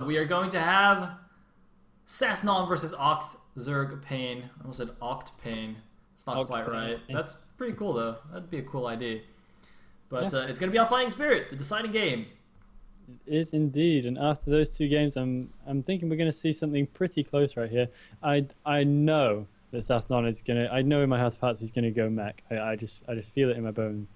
We are going to have Sasnon versus OctZerg PaiN. I almost said PaiN. It's not quite right. That's pretty cool though. That'd be a cool ID. But it's going to be on Fighting Spirit, the deciding game. It is indeed, and after those two games, I'm thinking we're going to see something pretty close right here. I know that Sasnon is going to. I know in my heart of hearts he's going to go mech. I just feel it in my bones.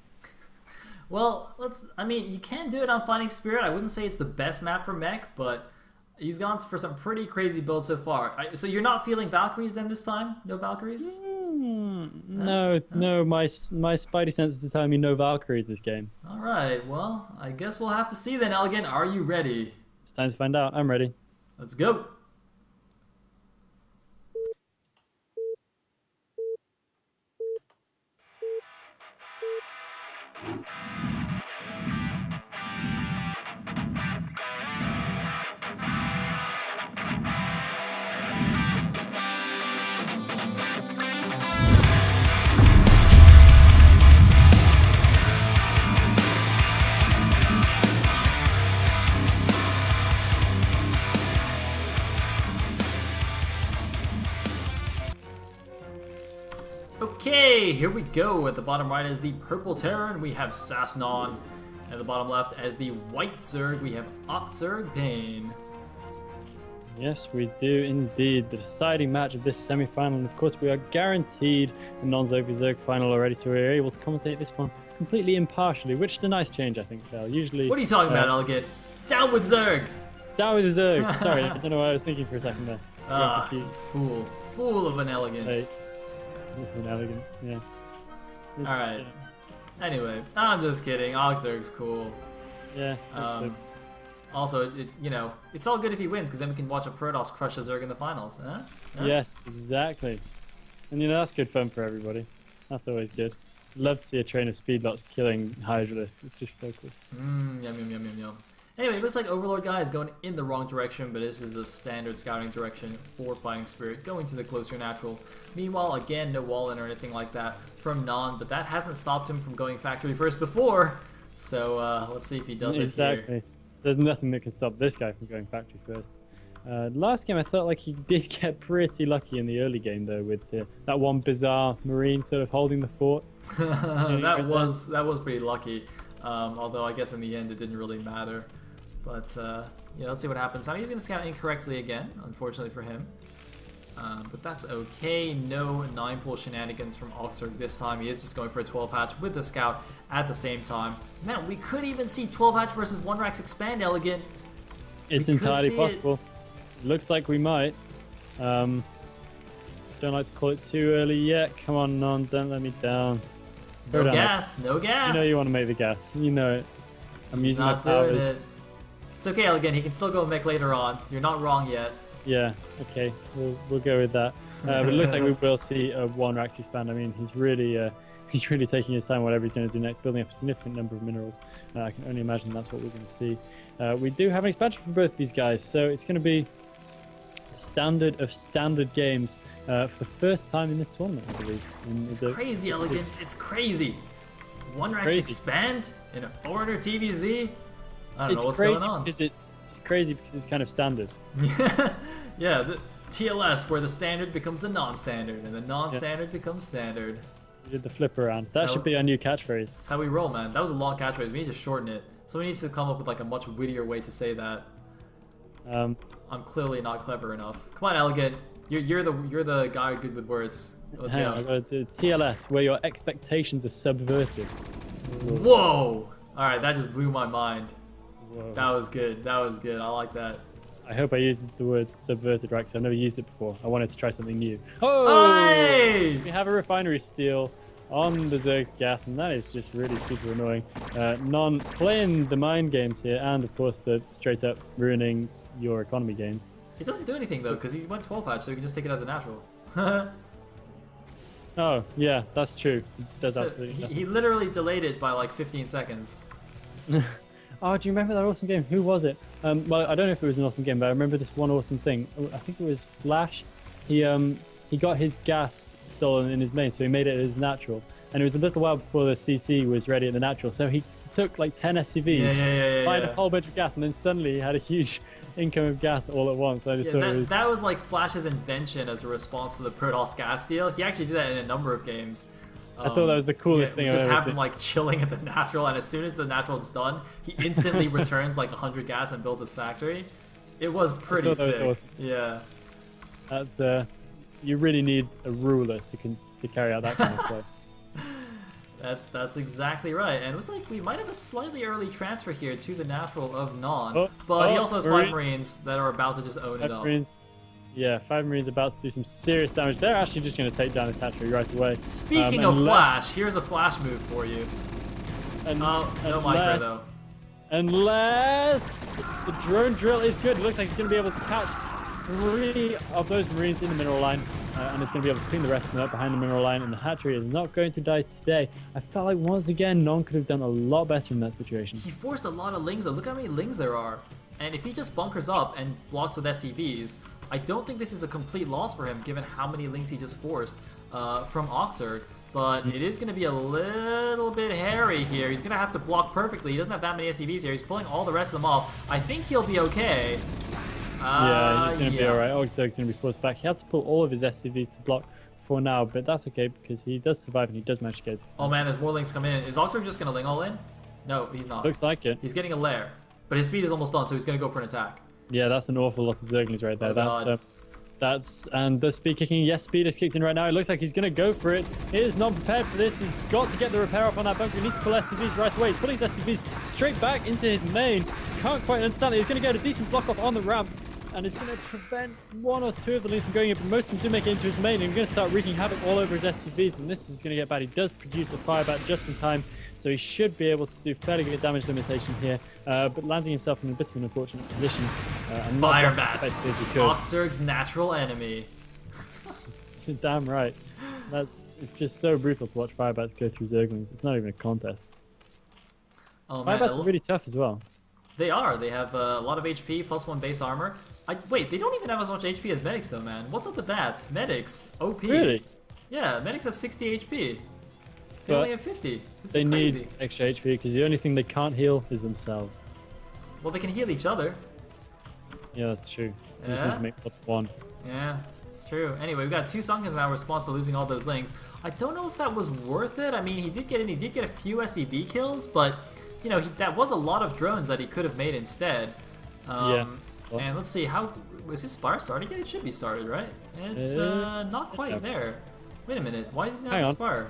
Well, I mean, you can do it on Fighting Spirit. I wouldn't say it's the best map for mech, but he's gone for some pretty crazy builds so far. So you're not feeling Valkyries then this time? No Valkyries? No, my spidey senses is telling me no Valkyries this game. All right, well, I guess we'll have to see then, Elegant. Are you ready? It's time to find out. I'm ready. Let's go. Okay, here we go. At the bottom right is the Purple Terran, we have Sasnon. At the bottom left as the White Zerg, we have OctZerg PaiN. Yes, we do indeed. The deciding match of this semi-final, and of course we are guaranteed a non-Zerg final already, so we're able to commentate this one completely impartially, which is a nice change, I think, Sal. Usually... What are you talking about, Elegant? Down with Zerg! Down with the Zerg! Sorry, I don't know what I was thinking for a second there. Fool. Fool of an elegance. An elegant, yeah. Alright. Anyway, I'm just kidding. OctZerg's cool. Yeah. Also, it's all good if he wins, because then we can watch a Protoss crush a Zerg in the finals. Huh? Yes, exactly. And that's good fun for everybody. That's always good. Love to see a train of speedbots killing Hydralists. It's just so cool. Yum, yum, yum, yum, yum. Anyway, it looks like Overlord guy is going in the wrong direction, but this is the standard scouting direction for Fighting Spirit, going to the closer natural. Meanwhile, again, no wall-in or anything like that from Non, but that hasn't stopped him from going factory first before. So let's see if he does it here. Exactly. There's nothing that can stop this guy from going factory first. Last game, I felt like he did get pretty lucky in the early game, though, with that one bizarre Marine sort of holding the fort. that was pretty lucky. Although I guess in the end it didn't really matter. But let's see what happens. Now he's going to scout incorrectly again, unfortunately for him. But that's okay. No 9-pull shenanigans from OctZerg this time. He is just going for a 12 hatch with the scout at the same time. Man, we could even see 12 hatch versus 1 Rax expand, Elegant. It's entirely possible. It looks like we might. Don't like to call it too early yet. Come on, Non, don't let me down. No gas, no gas. You know you want to make the gas. You know it. I'm using my powers. powers. Doing it. It's okay, Elegant. He can still go mech later on. You're not wrong yet. Yeah, okay. We'll go with that. But it looks like we will see a 1 Rax expand. I mean, he's really taking his time, whatever he's going to do next, building up a significant number of minerals. I can only imagine that's what we're going to see. We do have an expansion for both these guys, so it's going to be standard of standard games for the first time in this tournament, I believe. It's crazy, Elegant. It's crazy. 1 Rax expand in a foreigner TVZ. I don't know what's going on. It's crazy because it's kind of standard. Yeah, the TLS where the standard becomes the non-standard and the non-standard becomes standard. We did the flip around. That should be our new catchphrase. That's how we roll, man. That was a long catchphrase. We need to shorten it. Somebody needs to come up with like a much wittier way to say that. I'm clearly not clever enough. Come on, Elegant. You're the guy good with words. Let's go. I gotta do TLS, where your expectations are subverted. Whoa! All right, that just blew my mind. Whoa. That was good. That was good. I like that. I hope I used the word subverted right, because I've never used it before. I wanted to try something new. Oh! Hey! We have a refinery steal on the Zerg's gas, and that is just really super annoying. Non playing the mind games here, and of course the straight up ruining your economy games. It doesn't do anything though, because he went 12 hatch, so he can just take it out of the natural. Oh, yeah, that's true. It does absolutely nothing. He literally delayed it by like 15 seconds. Oh, do you remember that awesome game? Who was it? Well, I don't know if it was an awesome game, but I remember this one awesome thing. I think it was Flash. He got his gas stolen in his main, so he made it as natural. And it was a little while before the CC was ready at the natural, so he took like 10 SCVs, fired a whole bunch of gas, and then suddenly he had a huge income of gas all at once. I just Yeah, thought it was... that was like Flash's invention as a response to the Protoss gas deal. He actually did that in a number of games. I thought that was the coolest thing I've just ever have seen. him like chilling at the natural, and as soon as the natural is done, he instantly returns like 100 gas and builds his factory. It was pretty sick. That was awesome. Yeah. That's you really need a ruler to carry out that kind of play. That's exactly right. And it looks like we might have a slightly early transfer here to the natural of Non. Oh, but he also has 5 Marines. Marines that are about to just own it up. Yeah, 5 Marines about to do some serious damage. They're actually just going to take down his hatchery right away. Speaking of Flash, here's a Flash move for you. No micro though. Unless the drone drill is good. It looks like he's going to be able to catch 3 of those Marines in the mineral line. And it's going to be able to clean the rest of them up behind the mineral line. And the hatchery is not going to die today. I felt like once again, Non could have done a lot better in that situation. He forced a lot of lings though. Look how many lings there are. And if he just bunkers up and blocks with SCVs, I don't think this is a complete loss for him, given how many lings he just forced from OctZerg. But it is going to be a little bit hairy here. He's going to have to block perfectly. He doesn't have that many SCVs here. He's pulling all the rest of them off. I think he'll be okay. Yeah, he's going to be alright. OctZerg's going to be forced back. He has to pull all of his SCVs to block for now, but that's okay because he does survive and he does manage to get it. Oh man, there's more lings coming in. Is OctZerg just going to ling all in? No, he's not. Looks like it. He's getting a lair, but his speed is almost done, so he's going to go for an attack. Yeah, that's an awful lot of Zerglings right there. Oh, And the speed kicking. Yes, speed is kicked in right now. It looks like he's going to go for it. He is not prepared for this. He's got to get the repair off on that bunker. He needs to pull SCVs right away. He's pulling his SCVs straight back into his main. Can't quite understand it. He's going to get a decent block off on the ramp. And it's going to prevent 1 or 2 of the lings from going in, but most of them do make it into his main. And he's going to start wreaking havoc all over his SCVs, and this is going to get bad. He does produce a firebat just in time, so he should be able to do fairly good damage limitation here, but landing himself in a bit of an unfortunate position. Firebats, OctZerg's natural enemy. Damn right. It's just so brutal to watch firebats go through Zerglings. It's not even a contest. Oh, firebats are really tough as well. They are. They have a lot of HP, +1 base armor. Wait, they don't even have as much HP as medics though, man. What's up with that? Medics, OP. Really? Yeah, medics have 60 HP. They But only have 50. This they is crazy. need extra HP because the only thing they can't heal is themselves. Well, they can heal each other. Yeah, that's true. You just need to make +1. Yeah, it's true. Anyway, we've got 2 Sunkens now in response to losing all those lings. I don't know if that was worth it. I mean, he did get a few SCV kills, but you know, that was a lot of drones that he could have made instead. Yeah. Well, and let's see, is his Spire started yet? It should be started, right? It's not quite there. Wait a minute, why does he not have a Spire?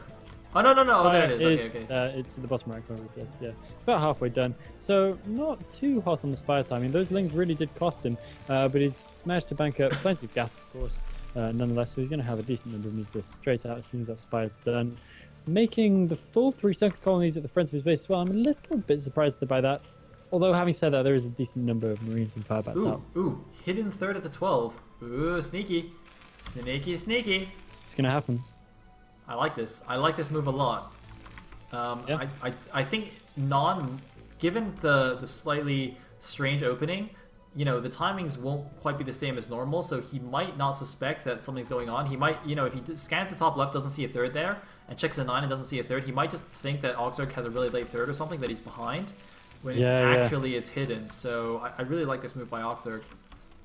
Oh, no, there it is. Okay. It's at the bottom right corner of this, yeah. About halfway done. So, not too hot on the Spire timing. Those lings really did cost him, but he's managed to bank up plenty of gas, of course, nonetheless. So he's going to have a decent number of missiles straight out as soon as that Spire's done. Making the full 3 sunken colonies at the front of his base as well. I'm a little bit surprised by that. Although, having said that, there is a decent number of Marines and firebats out. Ooh, hidden third at the 12. Ooh, sneaky. Sneaky, sneaky. It's going to happen. I like this. I like this move a lot. Yeah. I think given the slightly strange opening, you know, the timings won't quite be the same as normal, so he might not suspect that something's going on. He might, you know, if he scans the top left, doesn't see a third there, and checks the 9 and doesn't see a third, he might just think that OctZerg has a really late third or something, that he's behind, when actually it's hidden. So I really like this move by OctZerg.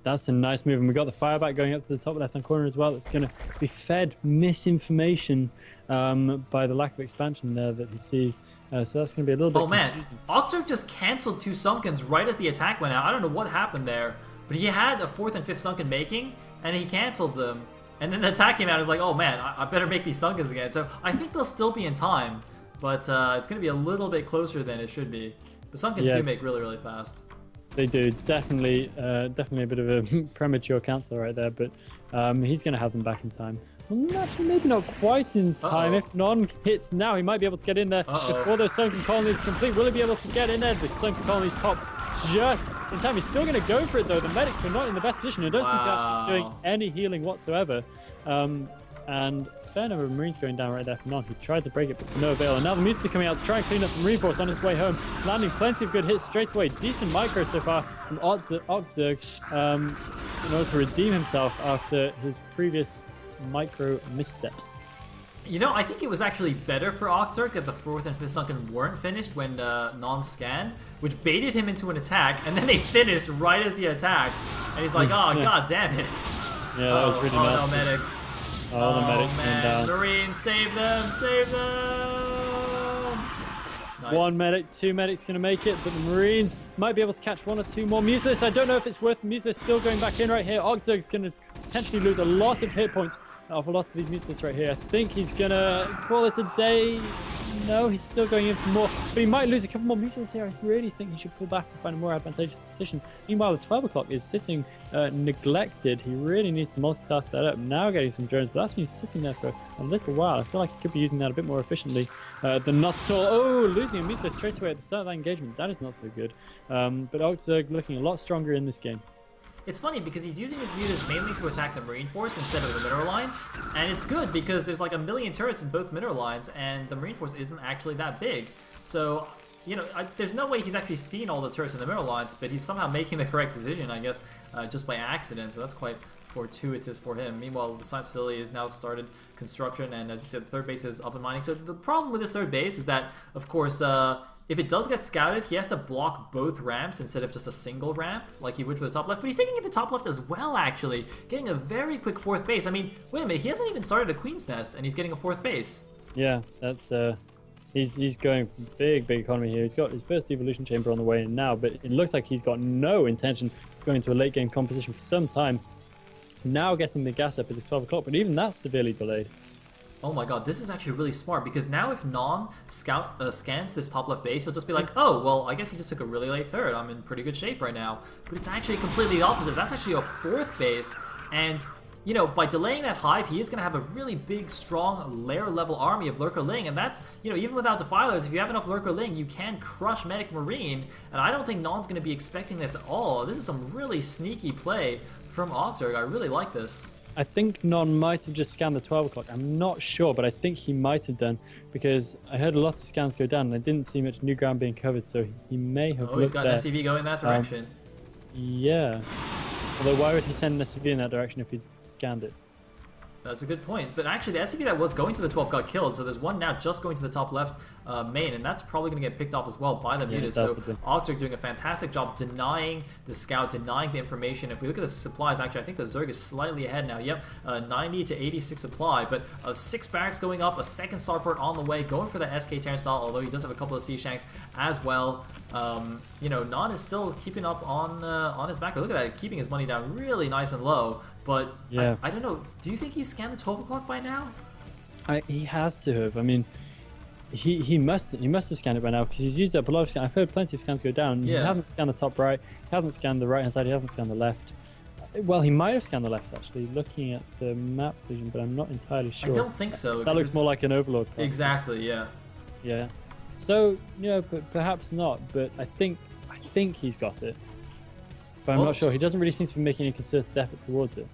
That's a nice move, and we got the firebat going up to the top left-hand corner as well. It's going to be fed misinformation by the lack of expansion there that he sees. So that's going to be a little bit confusing. OctZerg just canceled 2 Sunkens right as the attack went out. I don't know what happened there, but he had a 4th and 5th Sunken making, and he canceled them. And then the attack came out, and was like, oh man, I better make these Sunkens again. So I think they'll still be in time, but it's going to be a little bit closer than it should be. The Sunkens do make really, really fast. They do. Definitely a bit of a premature cancel right there, but he's going to have them back in time. Well, actually, maybe not quite in time. If Non hits now, he might be able to get in there before those sunken colonies complete. Will he be able to get in there? The sunken colonies pop just in time. He's still going to go for it, though. The medics were not in the best position. They don't seem to actually be doing any healing whatsoever. And fair number of Marines going down right there for Non. He tried to break it, but to no avail. And now the mutants are coming out to try and clean up the Marine Force on its way home, landing plenty of good hits straight away. Decent micro so far from OctZerg in order to redeem himself after his previous micro missteps. You know, I think it was actually better for OctZerg that the 4th and 5th sunken weren't finished when non scanned, which baited him into an attack, and then they finished right as he attacked. And he's like, oh, god damn it. Yeah, that was really nice. Oh, no, medics. Oh, the medics man. down. Marines, save them, save them. Nice. 1 medic, 2 medics going to make it, but the Marines might be able to catch 1 or 2 more. Museless, I don't know if it's worth Museless still going back in right here. OctZerg's going to potentially lose a lot of hit points off a lot of these Museless right here. I think he's going to call it a day. No, he's still going in for more, but he might lose a couple more Museless here. I really think he should pull back and find a more advantageous position. Meanwhile, the 12 o'clock is sitting neglected. He really needs to multitask that up. Now getting some drones, but that's been sitting there for a little while. I feel like he could be using that a bit more efficiently than not at all. Oh, losing a Museless straight away at the start of that engagement. That is not so good. But OctZerg looking a lot stronger in this game. It's funny because he's using his mutas mainly to attack the Marine Force instead of the mineral lines, and it's good because there's like a million turrets in both mineral lines, and the Marine Force isn't actually that big. So, you know, there's no way he's actually seen all the turrets in the mineral lines, but he's somehow making the correct decision, I guess, just by accident. So that's quite fortuitous for him. Meanwhile, the science facility has now started construction, and as you said, the 3rd base is up and mining. So the problem with this 3rd base is that, of course, if it does get scouted, he has to block both ramps instead of just a single ramp, like he would for the top left. But he's taking it to top left as well, actually. Getting a very quick 4th base. I mean, wait a minute, he hasn't even started a Queen's Nest, and he's getting a 4th base. Yeah, that's... He's going for big economy here. He's got his first evolution chamber on the way in now, but it looks like he's got no intention of going to a late game competition for some time. Now getting the gas up at this 12 o'clock, but even that's severely delayed. Oh my god, this is actually really smart, because now if Non scans this top left base, he'll just be like, oh, well, I guess he just took a really late 3rd. I'm in pretty good shape right now. But it's actually completely the opposite. That's actually a 4th base, and, you know, by delaying that hive, he is going to have a really big, strong, layer-level army of Lurker Ling, and that's, you know, even without Defilers, if you have enough Lurker Ling, you can crush Medic Marine, and I don't think Non's going to be expecting this at all. This is some really sneaky play from OctZerg. I really like this. I think Non might have just scanned the 12 o'clock. I'm not sure, but I think he might have done, because I heard a lot of scans go down and I didn't see much new ground being covered, so he may have he's got an SCV going that direction. Yeah. Although why would he send an SCV in that direction if he scanned it? That's a good point. But actually, the SCV that was going to the 12 got killed, so there's one now just going to the top left main, and that's probably going to get picked off as well by the mutas. So OctZerg doing a fantastic job denying the scout, denying the information. If we look at the supplies, actually, I think the Zerg is slightly ahead now. Yep, 90 to 86 supply, but 6 barracks going up, a 2nd starport on the way, going for the SK Turnstile, although he does have a couple of sea shanks as well. You know, Non is still keeping up on his backer. Look at that, keeping his money down really nice and low. But yeah. I don't know. Do you think he's scanned the 12 o'clock by now? He has to have. I mean, he must have scanned it by now, because he's used up a lot of scans. I've heard plenty of scans go down. Yeah. He hasn't scanned the top right. He hasn't scanned the right hand side. He hasn't scanned the left. Well, he might have scanned the left, actually, looking at the map vision, but I'm not entirely sure. I don't think so. That looks more like an overlord plan. Exactly. Yeah. Yeah. So, you know, but perhaps not. But I think he's got it. But I'm not sure. He doesn't really seem to be making any concerted effort towards it.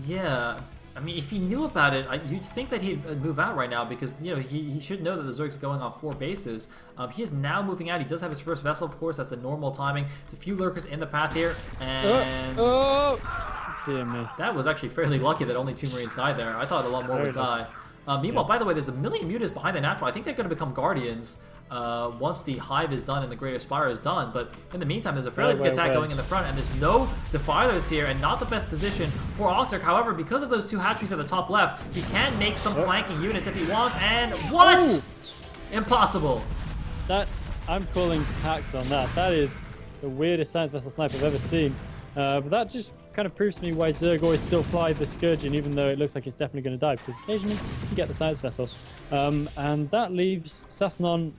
Yeah. I mean, if he knew about it, you'd think that he'd move out right now, because, you know, he should know that the Zerg's going on 4 bases. He is now moving out. He does have his first vessel, of course. That's the normal timing. It's a few lurkers in the path here, and... Oh! Dear me. That was actually fairly lucky that only 2 Marines died there. I thought a lot more would die. Meanwhile, by the way, there's a million mutas behind the natural. I think they're going to become Guardians once the hive is done and the Greater Spire is done. But in the meantime, there's a fairly big attack going in the front, and there's no Defilers here, and not the best position for OctZerg. However, because of those 2 hatcheries at the top left, he can make some flanking units if he wants, and what? Oh! Impossible. That, I'm calling hacks on that. That is the weirdest science vessel snipe I've ever seen. But that just kind of proves to me why Zerg always still fly the Scourgeon, even though it looks like it's definitely going to die, because occasionally you get the science vessel. And that leaves Sasnon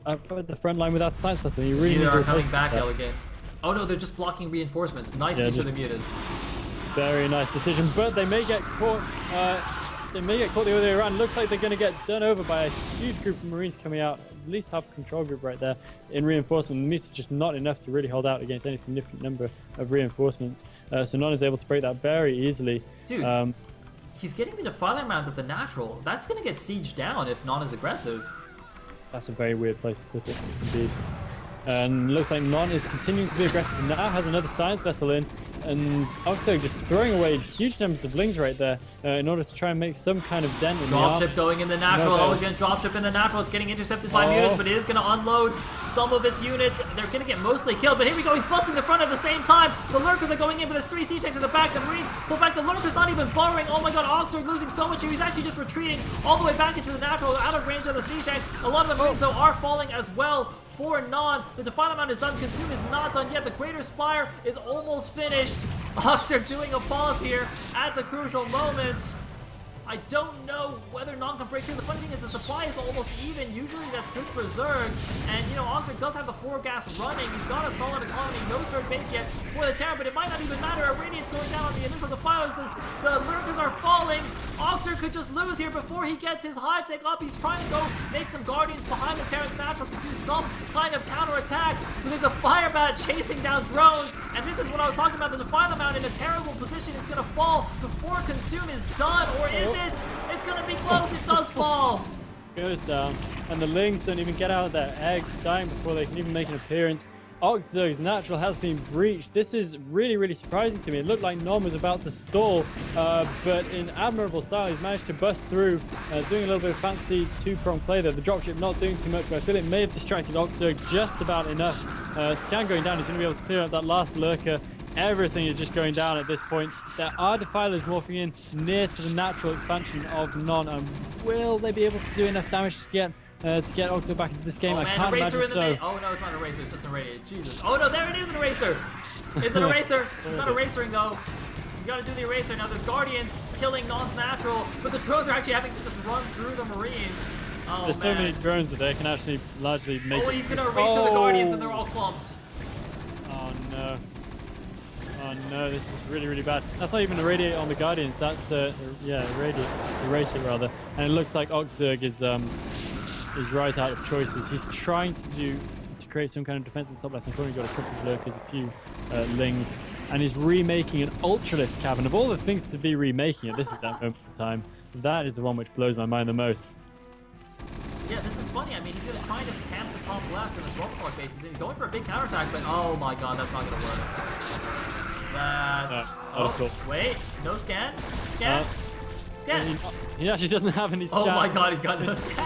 at the front line without science vessel. You really need to coming back, Elegant. Oh no, they're just blocking reinforcements. Nice use of the mutas. Very nice decision, but they may get caught. They may get caught the other way around. Looks like they're going to get done over by a huge group of Marines coming out. At least half a control group right there in reinforcement. The mutas just not enough to really hold out against any significant number of reinforcements. So Non is able to break that very easily. Dude, he's getting the defiler mount at the natural. That's going to get sieged down if Non is aggressive. That's a very weird place to put it, indeed. And looks like Non is continuing to be aggressive. Now has another science vessel in. And OctZerg just throwing away huge numbers of lings right there in order to try and make some kind of dent in the arm. Dropship going in the natural. Oh, again, dropship in the natural. It's getting intercepted by Mutas, but it is going to unload some of its units. They're going to get mostly killed, but here we go. He's busting the front at the same time. The lurkers are going in, but there's 3 siege tanks in the back. The Marines pull back. The lurkers not even borrowing. Oh my god, OctZerg losing so much here. He's actually just retreating all the way back into the natural, out of range of the siege tanks. A lot of the Marines, though, are falling as well. For Non, the Defiler Mount is done. Consume is not done yet. The Greater Spire is almost finished. OctZerg doing a pause here at the crucial moment. I don't know whether Non can break through. The funny thing is the supply is almost even. Usually that's good for Zerg. And, you know, OctZerg does have the 4 gas running. He's got a solid economy. No third base yet for the Terran, but it might not even matter. Iranian's going down on the initial Defilers. The lurkers are falling. OctZerg could just lose here before he gets his hive tech up. He's trying to go make some Guardians behind the Terran's natural to do some kind of counterattack. But there's a fire bat chasing down drones. And this is what I was talking about. The Defiler Mount in a terrible position is going to fall before Consume is done. Or is it? It's going to be close. It does fall. Goes down. And the lings don't even get out of their eggs, dying before they can even make an appearance. OctZerg's natural has been breached. This is really, really surprising to me. It looked like Non was about to stall, but in admirable style, he's managed to bust through, doing a little bit of fancy 2-prong play there. The dropship not doing too much, but I feel it may have distracted OctZerg just about enough. Scan going down, he's going to be able to clear out that last lurker. Everything is just going down at this point. There are Defilers morphing in near to the natural expansion of Non, and will they be able to do enough damage to get OctZerg back into this game? I can't imagine so. Oh no, it's not an eraser, it's just an irradiate. Jesus. Oh no, there it is, an eraser. It's an eraser. It's not erasering though. You gotta do the eraser. Now there's Guardians killing Non's natural, but the drones are actually having to just run through the Marines. Oh, there's so many drones that they can actually largely make it. Oh, he's gonna eraser the Guardians and they're all clumped. Oh no. Oh no, this is really, really bad. That's not even irradiate on the Guardians. That's eraser rather. And it looks like OctZerg is right out of choices. He's trying to create some kind of defense at the top left hand corner. He's got a couple of lurkers, a few lings, and he's remaking an Ultralisk cavern. Of all the things to be remaking at this exact moment in time, that is the one which blows my mind the most. Yeah, this is funny. I mean, he's going to try and just camp the top left in the 12 o'clock bases. He's going for a big counterattack, but oh my god, that's not going to work. Cool. Wait, no scan? Scan? Scan! He actually doesn't have any scan. Oh my god, he's got no scan!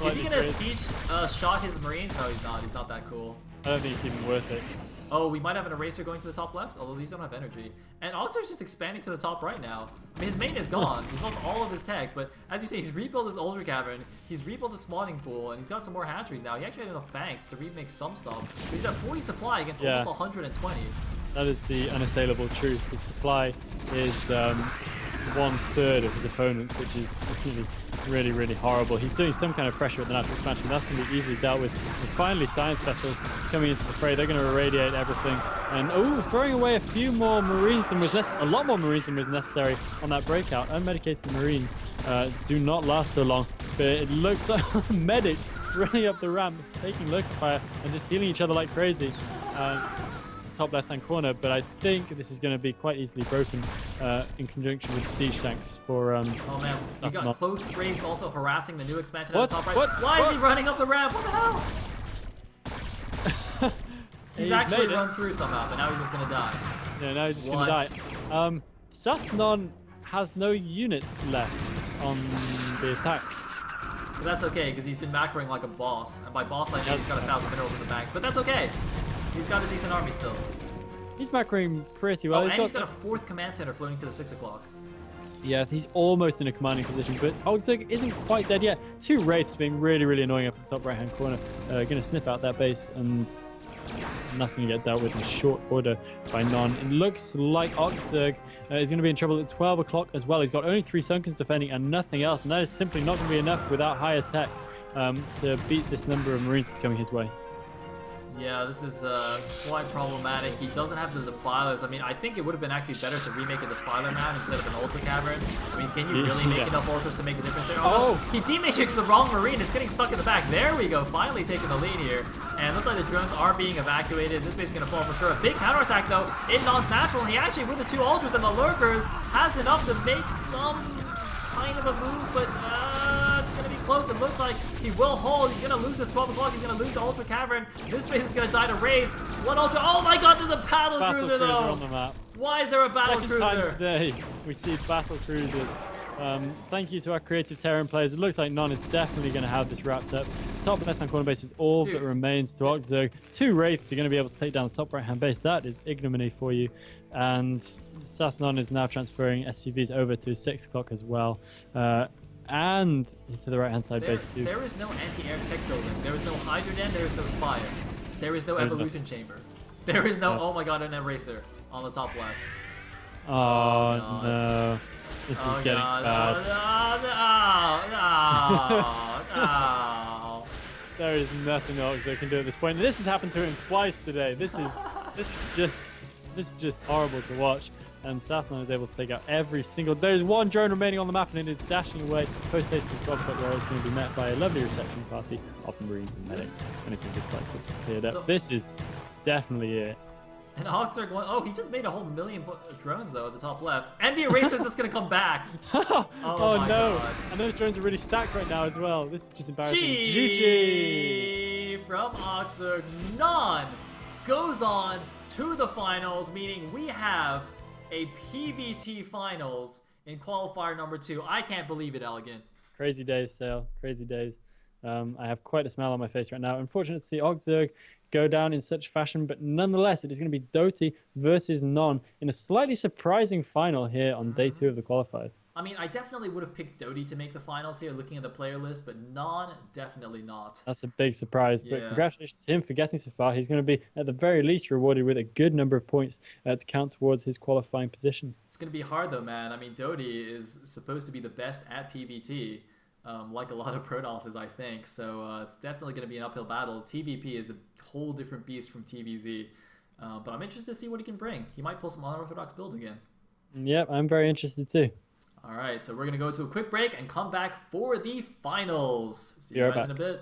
Is he gonna siege shot his Marines? No, he's not. He's not that cool. I don't think it's even worth it. Oh, we might have an eraser going to the top left, although these don't have energy. And OctZerg's just expanding to the top right now. I mean, his main is gone. He's lost all of his tech, but as you say, he's rebuilt his Ultra Cavern, he's rebuilt his spawning pool, and he's got some more hatcheries now. He actually had enough banks to remake some stuff. But he's at 40 supply against almost 120. That is the unassailable truth. His supply is 1/3 of his opponent's, which is really, really horrible. He's doing some kind of pressure at the natural expansion. That's going to be easily dealt with. And finally, Science Vessel coming into the fray. They're going to irradiate everything. And throwing away a few more Marines than was necessary. A lot more Marines than was necessary on that breakout. Unmedicated Marines do not last so long. But it looks like medics running up the ramp, taking lurker fire, and just healing each other like crazy. Top left-hand corner, but I think this is going to be quite easily broken in conjunction with the siege tanks for oh man, you got Cloaked Race also harassing the new expansion at the top right. Why is he running up the ramp? What the hell? He's actually run through somehow, but now he's just going to die. Yeah, now he's just going to die. Sasnon has no units left on the attack. But that's okay, because he's been macroing like a boss. And by boss, I mean he's got 1,000 minerals in the bank. But that's okay. He's got a decent army still. He's macroing pretty well. Oh, and he's got a 4th command center floating to the 6 o'clock. Yeah, he's almost in a commanding position, but OctZerg isn't quite dead yet. 2 Wraiths being really, really annoying up in the top right-hand corner. Going to snip out that base, and that's going to get dealt with in short order by Non. It looks like OctZerg is going to be in trouble at 12 o'clock as well. He's got only 3 Sunkens defending and nothing else, and that is simply not going to be enough without higher tech to beat this number of Marines that's coming his way. Yeah, this is quite problematic. He doesn't have the Defilers. I mean, I think it would have been actually better to remake a Defiler mount instead of an Ultra Cavern. I mean, can you really make enough Ultras to make a difference there? Oh, no. He dematrixed the wrong Marine. It's getting stuck in the back. There we go. Finally taking the lead here. And looks like the drones are being evacuated. This base is going to fall for sure. A big counterattack, though, in Non's natural. He actually, with the 2 Ultras and the Lurkers, has enough to make some kind of a move, but it's going to be close. It looks like he will hold. He's going to lose this 12 o'clock. He's going to lose the Ultra Cavern. This base is going to die to raids. One Ultra. Oh my god, there's a battle cruiser though. On the map. Why is there a battle Second time cruiser? today we see battle cruisers. Thank you to our creative Terran players. It looks like Non is definitely going to have this wrapped up. Top left-hand corner base is all that remains to OctZerg. 2 Wraiths are going to be able to take down the top right-hand base. That is ignominy for you. And Sasnon is now transferring SCVs over to 6 o'clock as well. And to the right-hand side base too. There is no anti-air tech building. There is no Hydroden. There is no Spire. There is no Evolution Chamber. There is no, oh my god, an Eraser on the top left. Oh no. This is getting bad. No. There is nothing else they can do at this point. And this has happened to him twice today. This is just horrible to watch. And Sasnon is able to take out every single. There's 1 drone remaining on the map, and it is dashing away post haste to the 12 o'clock, where it's going to be met by a lovely reception party of Marines and medics. And it's a good fight cleared up. This is definitely it. And OctZerg won. Oh, he just made a whole million drones though at the top left, and the Eraser's just gonna come back. Oh my no! God. And those drones are really stacked right now as well. This is just embarrassing. GG from OctZerg. Non goes on to the finals, meaning we have a PVT finals in qualifier number 2. I can't believe it, Elegant. Crazy days, Sale. Crazy days. I have quite a smile on my face right now. Unfortunate to see OctZerg go down in such fashion, but nonetheless, it is going to be Doty versus Non in a slightly surprising final here on day 2 of the qualifiers. I mean, I definitely would have picked Doty to make the finals here, looking at the player list, but Non, definitely not. That's a big surprise, but congratulations to him for getting so far. He's going to be, at the very least, rewarded with a good number of points to count towards his qualifying position. It's going to be hard, though, man. I mean, Doty is supposed to be the best at PVT. Like a lot of Protoss, I think. So it's definitely going to be an uphill battle. TVP is a whole different beast from TVZ. But I'm interested to see what he can bring. He might pull some unorthodox builds again. Yep, I'm very interested too. All right, so we're going to go to a quick break and come back for the finals. See you guys in a bit.